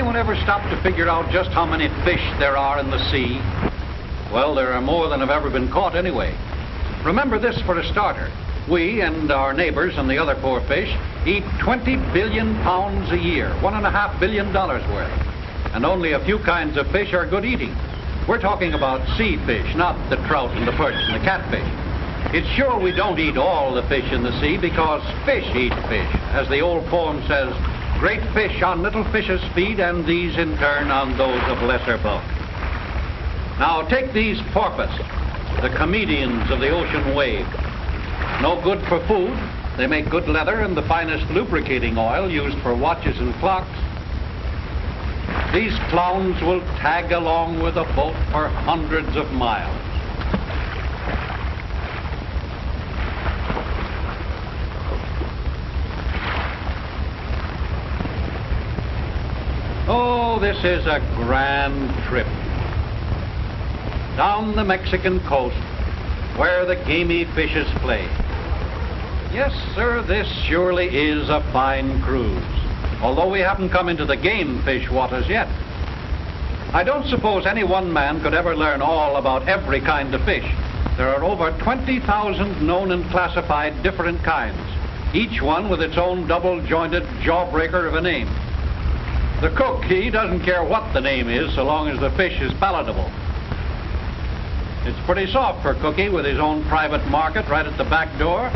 anyone ever stop to figure out just how many fish there are in the sea? Well, there are more than have ever been caught anyway. Remember this for a starter. We and our neighbors and the other poor fish eat 20 billion pounds a year, $1.5 billion worth. And only a few kinds of fish are good eating. We're talking about sea fish, not the trout and the perch and the catfish. It's sure we don't eat all the fish in the sea because fish eat fish. As the old poem says, great fish on little fishes feed, and these in turn on those of lesser bulk. Now take these porpoise, the comedians of the ocean wave. No good for food. They make good leather and the finest lubricating oil used for watches and clocks. These clowns will tag along with a boat for hundreds of miles. Oh, this is a grand trip. Down the Mexican coast, where the gamey fishes play. Yes, sir, this surely is a fine cruise, although we haven't come into the game fish waters yet. I don't suppose any one man could ever learn all about every kind of fish. There are over 20,000 known and classified different kinds, each one with its own double-jointed jawbreaker of a name. The cook, he doesn't care what the name is so long as the fish is palatable. It's pretty soft for Cookie with his own private market right at the back door.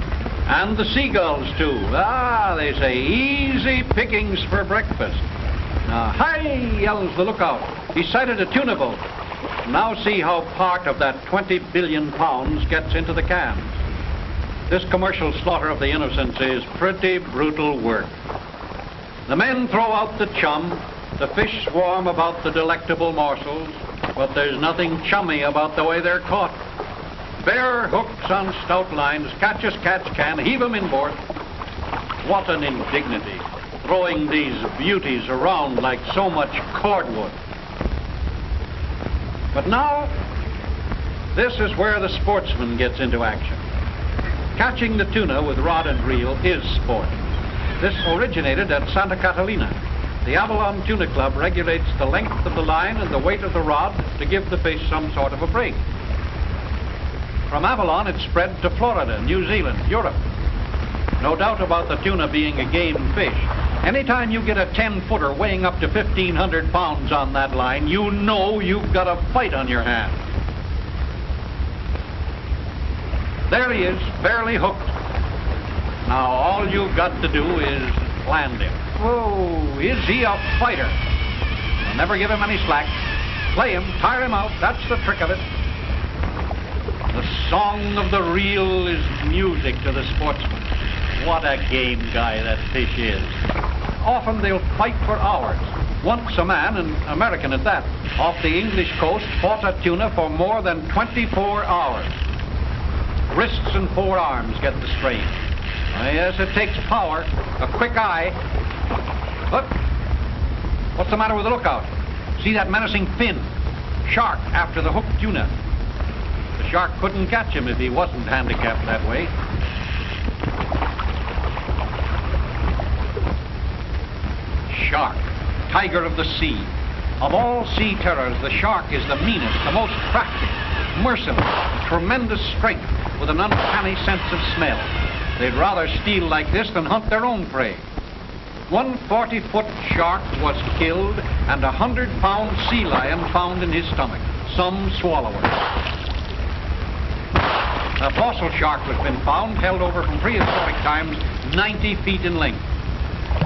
And the seagulls, too. Ah, they say easy pickings for breakfast. Now, hi, yells the lookout. He sighted a tuna boat. Now see how part of that 20 billion pounds gets into the cans. This commercial slaughter of the innocents is pretty brutal work. The men throw out the chum, the fish swarm about the delectable morsels, but there's nothing chummy about the way they're caught. Bare hooks on stout lines, catch as catch can, heave 'em inboard. What an indignity, throwing these beauties around like so much cordwood. But now, this is where the sportsman gets into action. Catching the tuna with rod and reel is sport. This originated at Santa Catalina. The Avalon Tuna Club regulates the length of the line and the weight of the rod to give the fish some sort of a break. From Avalon, it spread to Florida, New Zealand, Europe. No doubt about the tuna being a game fish. Anytime you get a 10-footer weighing up to 1,500 pounds on that line, you know you've got a fight on your hands. There he is, barely hooked. Now, all you've got to do is land him. Whoa, is he a fighter? You'll never give him any slack. Play him, tire him out, that's the trick of it. The song of the reel is music to the sportsman. What a game guy that fish is. Often they'll fight for hours. Once a man, an American at that, off the English coast fought a tuna for more than 24 hours. Wrists and forearms get the strain. Yes, it takes power, a quick eye. Look, what's the matter with the lookout? See that menacing fin? Shark after the hooked tuna. The shark couldn't catch him if he wasn't handicapped that way. Shark, tiger of the sea. Of all sea terrors, the shark is the meanest, the most crafty, merciless, tremendous strength with an uncanny sense of smell. They'd rather steal like this than hunt their own prey. One 40-foot shark was killed and a 100-pound sea lion found in his stomach, some swallowers. A fossil shark has been found, held over from prehistoric times, 90 feet in length.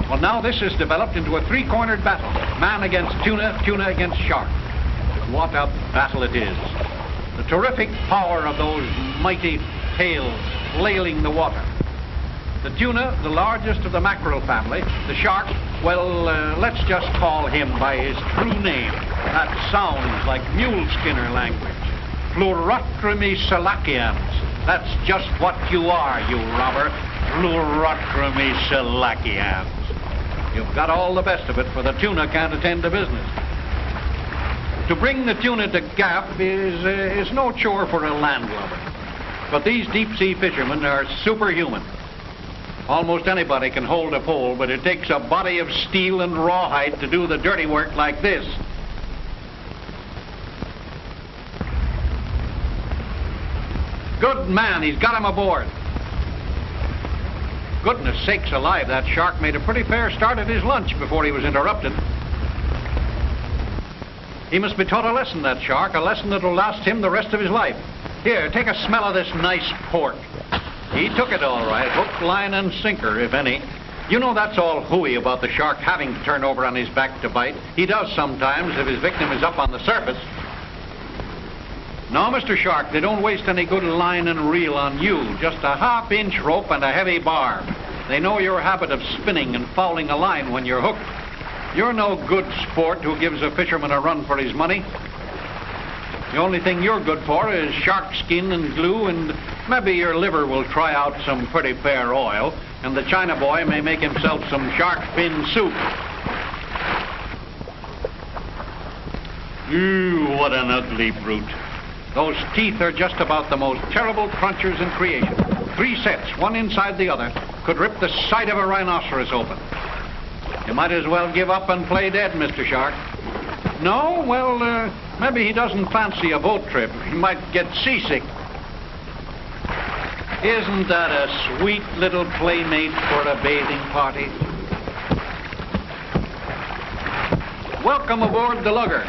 Well, now this has developed into a three-cornered battle. Man against tuna, tuna against shark. What a battle it is. The terrific power of those mighty tails flailing the water. The tuna, the largest of the mackerel family. The shark, well, let's just call him by his true name. That sounds like mule skinner language. Pleurotremeselacians. That's just what you are, you robber. Pleurotremeselacians. You've got all the best of it, for the tuna can't attend to business. To bring the tuna to gap is no chore for a landlubber. But these deep-sea fishermen are superhuman. Almost anybody can hold a pole, but it takes a body of steel and rawhide to do the dirty work like this. Good man, he's got him aboard. Goodness sakes alive, that shark made a pretty fair start at his lunch before he was interrupted. He must be taught a lesson, that shark, a lesson that will last him the rest of his life. Here, take a smell of this nice pork. He took it all right, hook, line, and sinker, if any. You know that's all hooey about the shark having to turn over on his back to bite. He does sometimes if his victim is up on the surface. No, Mr. Shark, they don't waste any good line and reel on you. Just a half-inch rope and a heavy bar. They know your habit of spinning and fouling a line when you're hooked. You're no good sport who gives a fisherman a run for his money. The only thing you're good for is shark skin and glue, and maybe your liver will try out some pretty fair oil, and the China boy may make himself some shark fin soup. Ooh, what an ugly brute. Those teeth are just about the most terrible crunchers in creation. 3 sets, one inside the other, could rip the side of a rhinoceros open. You might as well give up and play dead, Mr. Shark. No? Well, maybe he doesn't fancy a boat trip. He might get seasick. Isn't that a sweet little playmate for a bathing party? Welcome aboard the lugger.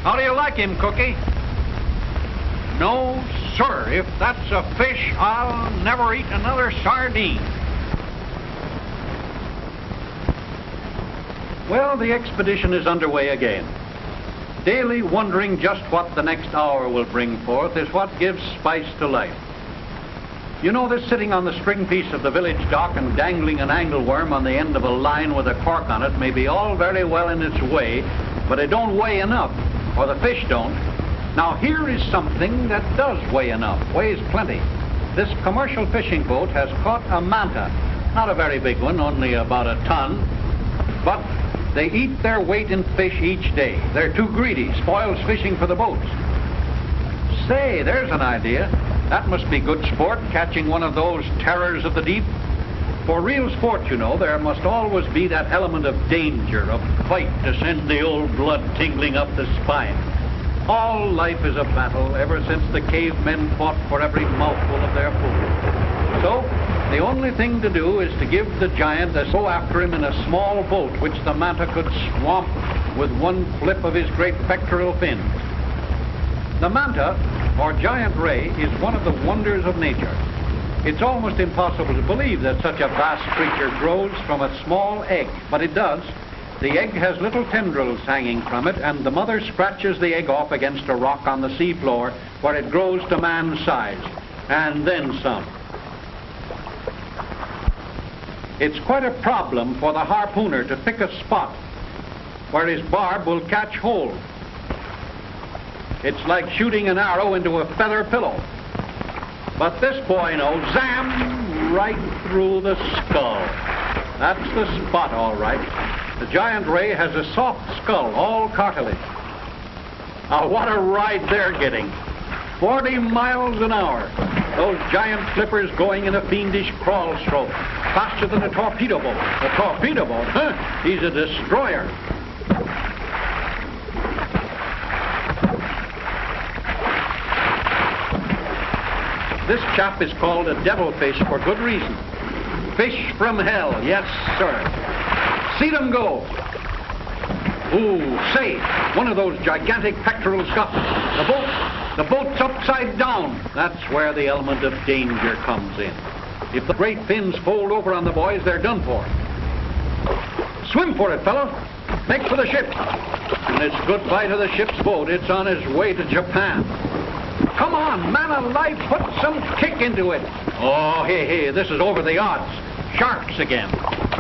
How do you like him, Cookie? No, sir. If that's a fish, I'll never eat another sardine. Well, the expedition is underway again. Daily wondering just what the next hour will bring forth is what gives spice to life. You know, this sitting on the string piece of the village dock and dangling an angleworm on the end of a line with a cork on it may be all very well in its way, but it don't weigh enough, or the fish don't. Now here is something that does weigh enough, weighs plenty. This commercial fishing boat has caught a manta. Not a very big one, only about a ton, but they eat their weight in fish each day. They're too greedy, spoils fishing for the boats. Say, there's an idea. That must be good sport, catching one of those terrors of the deep. For real sport, you know, there must always be that element of danger, of fight to send the old blood tingling up the spine. All life is a battle, ever since the cavemen fought for every mouthful of their food. So, the only thing to do is to give the giant a go after him in a small boat which the manta could swamp with one flip of his great pectoral fins. The manta, or giant ray, is one of the wonders of nature. It's almost impossible to believe that such a vast creature grows from a small egg, but it does. The egg has little tendrils hanging from it, and the mother scratches the egg off against a rock on the seafloor where it grows to man's size, and then some. It's quite a problem for the harpooner to pick a spot where his barb will catch hold. It's like shooting an arrow into a feather pillow. But this boy knows, zam, right through the skull. That's the spot, all right. The giant ray has a soft skull, all cartilage. Now, what a ride they're getting. 40 miles an hour. Those giant flippers going in a fiendish crawl stroke, faster than a torpedo boat. A torpedo boat? Huh? He's a destroyer. This chap is called a devilfish for good reason. Fish from hell, yes, sir. See them go. Ooh, say, one of those gigantic pectoral scuffles. The boat's upside down. That's where the element of danger comes in. If the great fins fold over on the boys, they're done for. Swim for it, fellow. Make for the ship. And it's goodbye to the ship's boat. It's on its way to Japan. Come on, man alive, put some kick into it. Oh, hey, this is over the odds. Sharks again.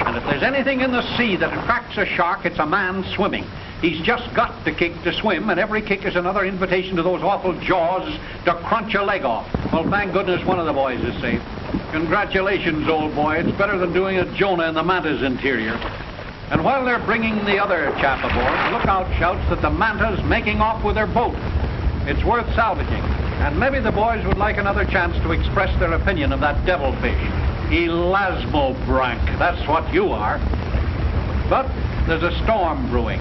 And if there's anything in the sea that attracts a shark, it's a man swimming. He's just got to kick to swim, and every kick is another invitation to those awful jaws to crunch a leg off. Well, thank goodness one of the boys is safe. Congratulations, old boy. It's better than doing a Jonah in the manta's interior. And while they're bringing the other chap aboard, the lookout shouts that the Manta's making off with their boat. It's worth salvaging, and maybe the boys would like another chance to express their opinion of that devilfish. Elasmobranch, that's what you are. But there's a storm brewing.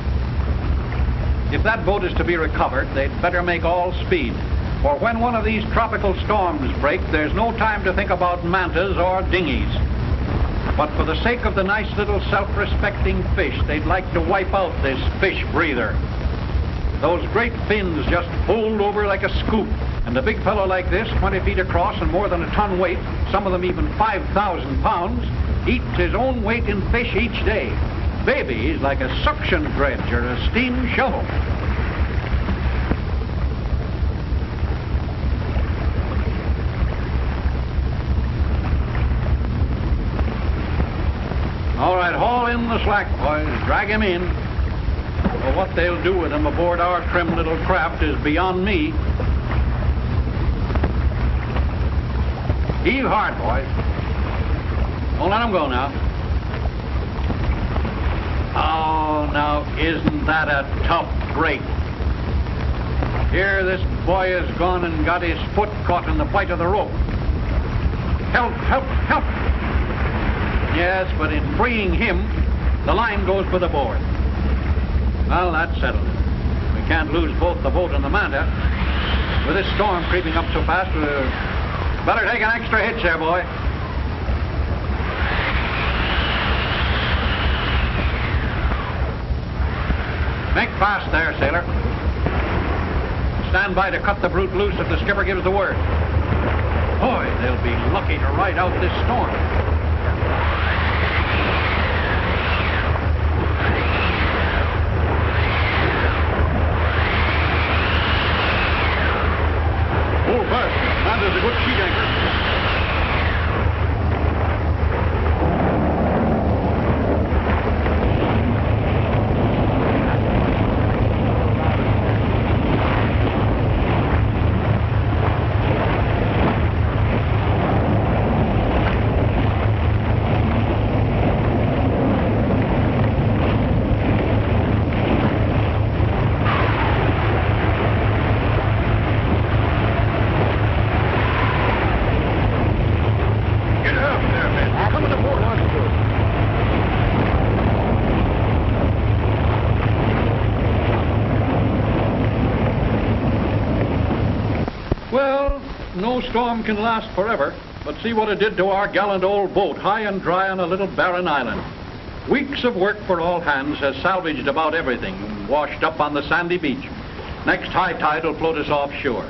If that boat is to be recovered, they'd better make all speed. For when one of these tropical storms break, there's no time to think about mantas or dinghies. But for the sake of the nice little self-respecting fish, they'd like to wipe out this fish breather. Those great fins just fold over like a scoop. And a big fellow like this, 20 feet across and more than a ton weight, some of them even 5,000 pounds, eats his own weight in fish each day. Baby, he's like a suction dredge or a steam shovel. All right, haul in the slack, boys. Drag him in. Well, what they'll do with him aboard our trim little craft is beyond me. Heave hard, boys. Don't let him go now. Oh, now, isn't that a tough break? Here, this boy has gone and got his foot caught in the bight of the rope. Help, help, help! Yes, but in freeing him, the line goes for the board. Well, that settled it. We can't lose both the boat and the Manta. With this storm creeping up so fast, we'll better take an extra hitch there, boy. Make fast there, sailor. Stand by to cut the brute loose if the skipper gives the word. Boy, they'll be lucky to ride out this storm. Hold fast. Manta's a good sheet anchor. Well, no storm can last forever, but see what it did to our gallant old boat, high and dry on a little barren island. Weeks of work for all hands has salvaged about everything, washed up on the sandy beach. Next high tide will float us offshore.